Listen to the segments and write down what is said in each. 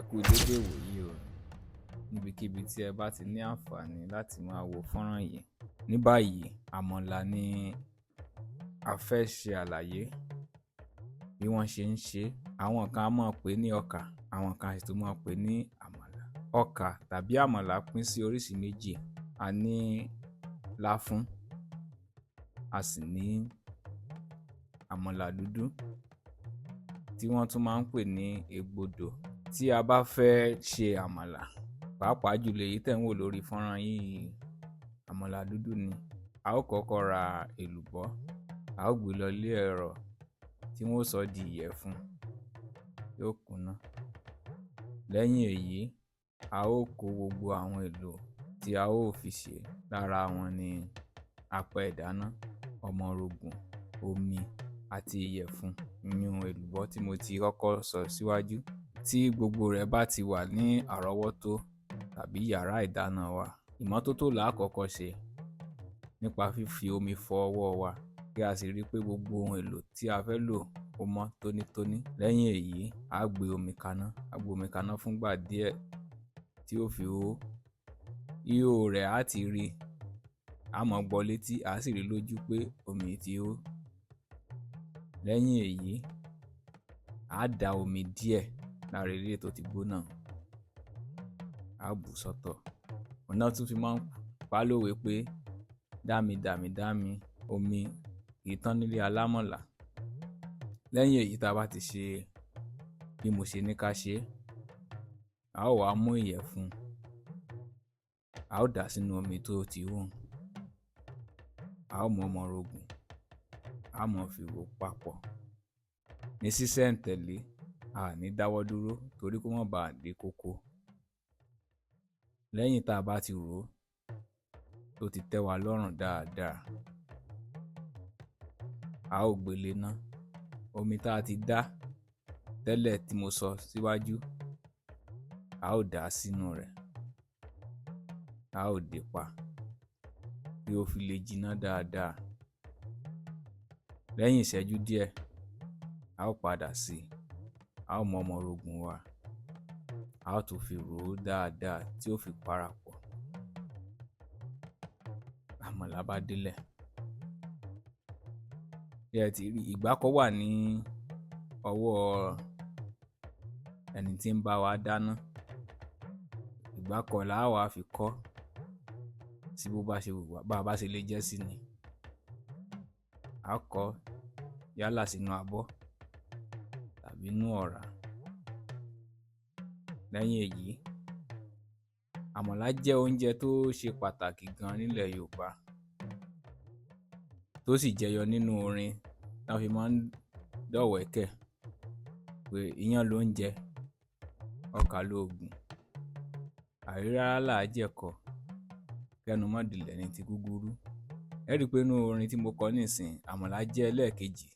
Ẹ kú dédé ìwòyí o, níbikíbi tí ẹ bá ti ní àǹfààní láti máa wo fọ́nrán yìí. Ní báyìí, àmàlà ni a fẹ́ ṣe àlàyé bí wọ́n ṣe ń ṣe. Àwọn kan á máa pè ní ọkà, àwọn kan sì tún máa pè ní àmàlà. Ọkà tàbí àmàlà pín sí oríṣi méjì. A ní láfún, a sì ní àmàlà dúdú tí wọ́n tún máa ń pè ní egbodò. Tí a bá fẹ́ ṣe àmàlà, pàápàá jùlọ èyí tẹ̀ ń wò lórí fọ́nrán yìí, àmàlà dúdú ni. A ó kọ́kọ́ ra èlùbọ́, a ó gbé lọ ilé ẹ̀rọ tí wọ́n ó sọ di ìyẹ̀fun, yóò kúnná. Lẹ́yìn èyí, a ó kó gbogbo àwọn èlò tí a ó fi ṣe. Lára wọn ni apẹ ìdáná, ọmọrogùn, omi àti ìyẹ̀fun, ìyẹn èlùbọ́ tí mo ti kọ́kọ́ sọ síwájú. Tí gbogbo rẹ̀ bá ti wà ní àrọ́wọ́tó tàbí yàrá ìdáná wa, ìmọ́tótó là á kọ́kọ́ ṣe nípa fífi omi fọ ọwọ́ wa kí a sì rí pé gbogbo ohun èlò tí a fẹ́ lò ó mọ́ tónítóní. Lẹ́yìn èyí, a gbé omi kaná fúngbà díẹ̀ tí ó fi hó. Ihò rẹ̀ á ti rí, a máa gbọ́ létí, a sì rí lójú pé omi ti hó. Lẹ́yìn èyí, a dá omi díẹ̀ lára ilé tó ti gbóná, a bù sọ́tọ̀. Ọ̀nà tún fi máa ń pa lówe pé dámi omi kì í tán nílé alámọ̀là. Lẹ́yìn èyí tá a bá ti ṣe bí mo ṣe ní ká ṣe, a ó wá mú ìyẹ̀fun, a ó dà sínú omi tó ti hó, a ó mú ọmọrogùn, a máa fi rò papọ̀ ní sísẹ̀ǹtẹ̀lé, a ní dáwọ́ dúró torí kó má bàa dé kókó. Lẹ́yìn tá a bá ti rò ó tó ti tẹ́ wa lọ́rùn dáadáa, a ó gbélé ná. Omi tá a ti dá tẹ́lẹ̀ tí mo sọ síwájú, a ó dà á sínú rẹ̀, a ó dè pa kí ó fi lè jiná dáadáa. Lẹ́yìn ìṣẹ́jú díẹ̀, a ó padà sí i, a ó mú ọmọrogùn wa, a ó tún fi rò ó dáadáa tí ó fi parapọ̀. Àmàlà bá délẹ̀. Bí ẹ ti rí, ìgbákọ̀ wà ní ọwọ́ ẹni tí ń bá wa dáná. Ìgbákọ̀ là á wá fi kọ́ sí bó bá ṣe wù wá, bá a bá ṣe lè jẹ́ sí ni. A kọ́ yálà sínú abọ́ tàbí inú ọ̀rá. Lẹ́yìn èyí, àmàlà jẹ́ oúnjẹ tó ṣe pàtàkì gan nílẹ̀ Yorùbá, tó sì jẹyọ nínú orin tí wọ́n fi máa ń dọ̀wẹ́kẹ̀ pé iyán ló ń jẹ, ọkà lóògùn, àrírára là á jẹ̀kọ, kẹ́nu má dilẹ̀ ní ti gúgúrú. Ẹ rí i pé inú orin tí mo kọ nísìn, àmàlà jẹ́ ẹlẹ́ẹ̀kejì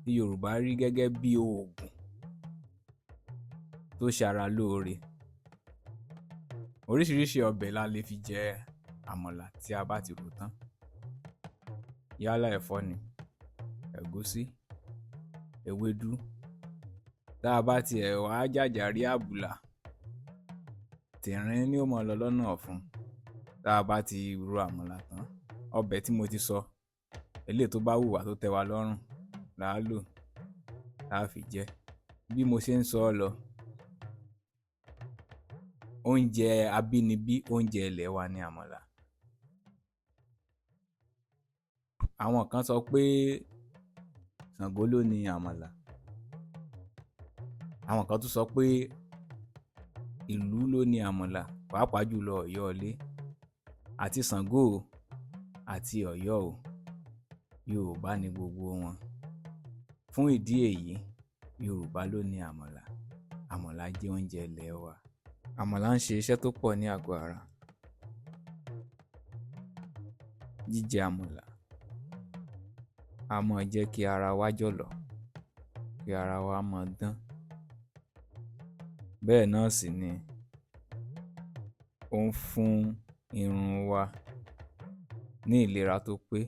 tí Yorùbá rí gẹ́gẹ́ bí oògùn tó ṣara lóore. Oríṣiríṣi ọbẹ̀ la lè fi jẹ àmàlà tí a bá ti rò tán. Yálà ẹ̀fọ́ ni, ẹ̀gúsí, ewédú. Tá a bá tiẹ̀ wá jàjà rí àbùlà, tìrín ni ó máa lọ lọ́nà ọ̀fun. Tá a bá ti ro àmàlà tán, ọbẹ̀ tí mo ti sọ, eléyìí tó bá wù wá tó tẹ́ wa lọ́rùn là á lò, tá a fi jẹ. Bí mo ṣe ń sọ ọ́ lọ, oúnjẹ abínibí, oúnjẹ ilẹ̀ wa ni àmàlà. Àwọn kan sọ pé Ṣàngó ló ní àmàlà. Àwọn kan tún sọ pé ìlú ló ní àmàlà, pàápàá jùlọ Ọ̀yọ́ ilé. Àti Ṣàngó o àti Ọ̀yọ́ o, Yorùbá ni gbogbo wọn. Fún ìdí èyí, Yorùbá ló ní àmàlà. Àmàlà jẹ́ oúnjẹ ilẹ̀ wa. Àmàlà ń ṣe iṣẹ́ tó pọ̀ ní àgọ́ ara. Jíjẹ àmàlà a máa jẹ́ kí ara wa jọ̀lọ̀, kí ara wa máa dán. Bẹ́ẹ̀ náà sì ni ó ń fún irun wa ní ìlera tó pé.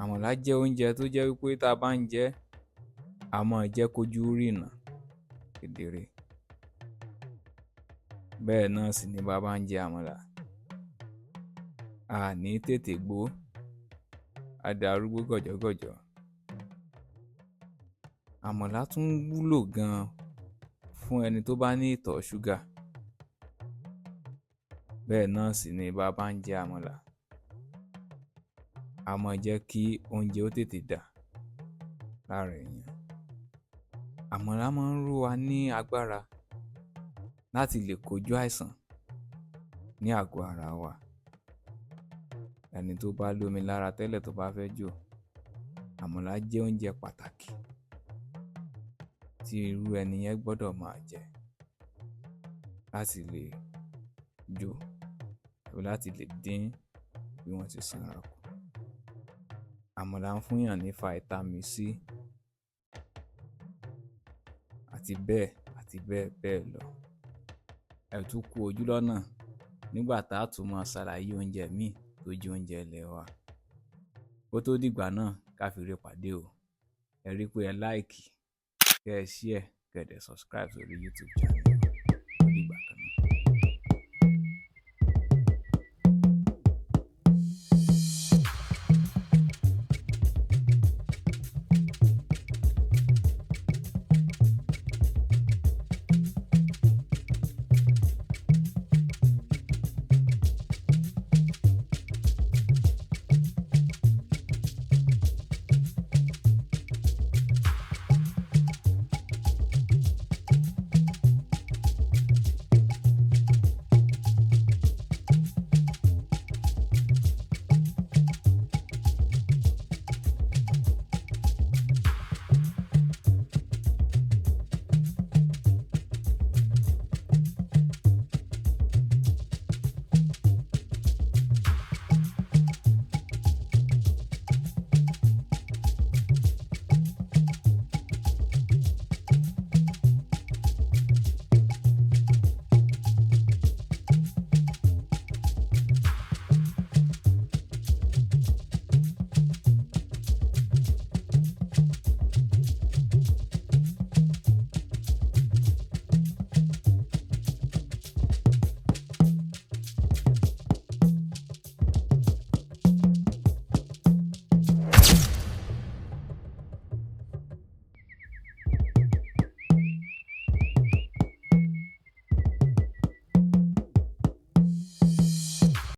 Àmàlà jẹ́ oúnjẹ tó jẹ́ wípé tá a bá ń jẹ, a máa jẹ́ kójú rìnà kedere. Bẹ́ẹ̀ náà sì ni bàbá ń jẹ àmàlà, a ní tètè gbó, a darúgbó gọ̀jọ́gọ̀jọ́. Àmàlà tún wúlò gan-an fún ẹni tó bá ní ìtọ̀ ṣúgà. Bẹ́ẹ̀ náà sì ni bàbá ń jẹ àmàlà, a máa jẹ́ kí oúnjẹ ó tètè dà lára èèyàn. Àmàlà máa ń ró wa ní agbára láti lè kojú àìsàn ní àgọ́ ara wa. Ẹni tó bá lómi lára tẹ́lẹ̀ tó bá fẹ́ jò, àmàlà jẹ́ oúnjẹ pàtàkì tí irú ẹni yẹn gbọ́dọ̀ máa jẹ láti lè jò tàbí láti lè dín bí wọ́n ti sanra kù. Àmàlà ń fún yàn ní fáítámì C àti bẹ́ẹ̀ bẹ́ẹ̀ lọ. Ẹ tún kú ojú lọ́nà nígbà tá a tún máa ṣàlàyé oúnjẹ míì tó jẹ́ oúnjẹ ilẹ̀ wa. Kó tó dìgbà náà ká fi re pàdé o. Ẹ rí pé ẹ láìkì, kẹ́ ẹ share, kẹ́ ẹ dẹ̀ subscribe sórí YouTube channel. Ó dìgbà kan.